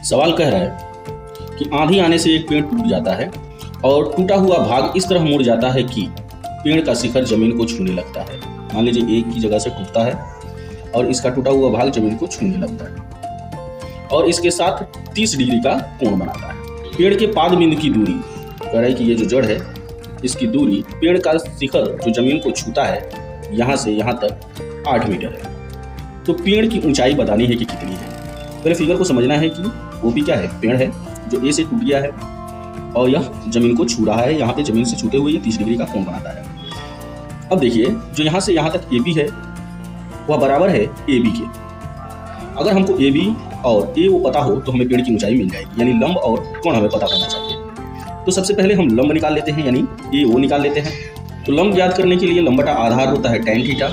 सवाल कह रहा है कि आंधी आने से एक पेड़ टूट जाता है और टूटा हुआ भाग इस तरह मुड़ जाता है कि पेड़ का शिखर जमीन को छूने लगता है। मान लीजिए एक की जगह से टूटता है और इसका टूटा हुआ भाग जमीन को छूने लगता है और इसके साथ 30 डिग्री का कोण बनाता है। पेड़ के पाद बिंदु की दूरी, कह रहा है कि ये जो जड़ है इसकी दूरी पेड़ का शिखर जो जमीन को छूता है यहाँ से यहाँ तक 8 मीटर है। तो पेड़ की ऊंचाई बतानी है कि कितनी है। पहले फिगर को समझना है कि ओपी क्या है, पेड़ है जो ए से टूट गया है और यह जमीन को छू रहा है। यहाँ पे जमीन से छूते हुए ये 30 डिग्री का कोण बनाता है। अब देखिए जो यहाँ से यहाँ तक ए बी है वह बराबर है ए बी के। अगर हमको ए बी और ए ओ पता हो तो हमें पेड़ की ऊंचाई मिल जाएगी, यानी लंब और कोण हमें पता होना चाहिए। तो सबसे पहले हम लंब निकाल लेते हैं, यानी ए ओ निकाल लेते हैं। तो लंब ज्ञात करने के लिए लंब बटा आधार होता है tan थीटा।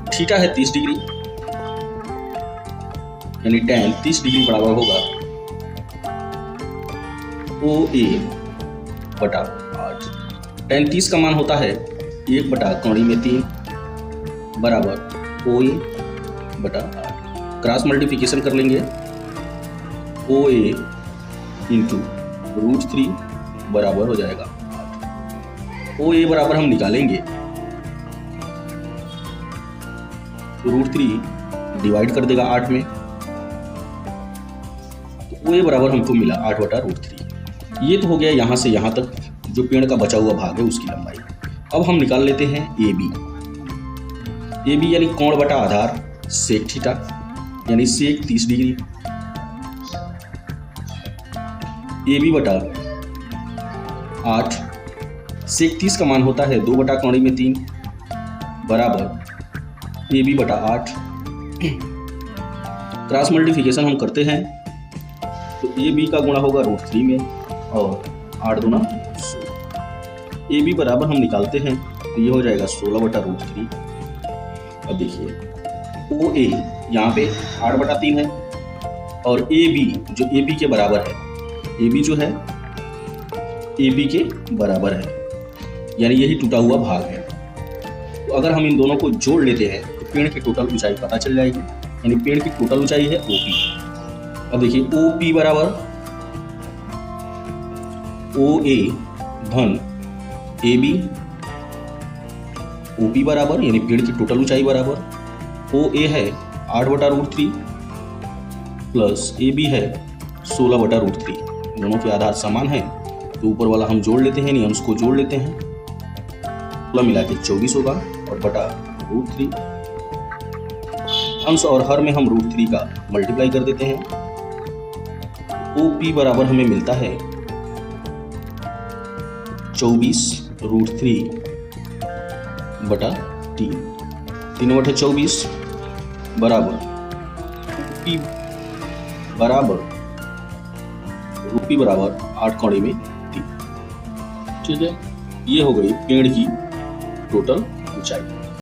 थीटा है 30 डिग्री, यानी tan 30 डिग्री बराबर होगा ओ ए बटा 8। tan 30 का मान होता है 1 बटा कौड़ी में 3 बराबर ओ ए बटा 8। क्रॉस मल्टीप्लिकेशन कर लेंगे, ओ ए इंटू √3 बराबर हो जाएगा 8। ओ ए बराबर हम निकालेंगे √3 डिवाइड कर देगा 8 में, तो ओ ए बराबर हमको मिला 8 बटा √3। ये तो हो गया यहाँ से यहाँ तक जो पेड़ का बचा हुआ भाग है उसकी लंबाई। अब हम निकाल लेते हैं ए बी। ए बी यानी कोण बटा आधार सेक थीटा, यानी सेक 30 डिग्री। ए बी बटा 8, सेक 30 का मान होता है 2 बटा कौड़ी में 3 बराबर ए बी बटा 8। क्रॉस मल्टीप्लिकेशन हम करते हैं तो ए बी का गुणा होगा √3 में और 8 दूना 16। ए बी बराबर हम निकालते हैं तो ये हो जाएगा 16 बटा √3। अब देखिए ओ ए यहाँ पे 8 बटा 3 है और ए बी जो ए बी के बराबर है, ए बी जो है ए बी के बराबर है, यानी यही टूटा हुआ भाग है। तो अगर हम इन दोनों को जोड़ लेते हैं तो पेड़ की टोटल ऊंचाई पता चल जाएगी, यानी पेड़ की टोटल ऊंचाई है ओपी। अब देखिए ओ पी बराबर ओ ए धन ए बी, ओ पी बराबर यानी पेड़ की टोटल ऊंचाई बराबर ओ ए है 8 बटा √3 प्लस ए बी है 16 बटा √3। दोनों के आधार समान है तो ऊपर वाला हम जोड़ लेते हैं, यानी अंश को जोड़ लेते हैं। पूरा मिला के 24 होगा और बटा √3। अंश और हर में हम √3 का मल्टीप्लाई कर देते हैं। ओ पी बराबर हमें मिलता है 24 √3 बटा 3। 3 बटे 24 बराबर पी बराबर रूपी बराबर 8 कौड़ी में 3। ठीक है, ये हो गई पेड़ की टोटल ऊंचाई।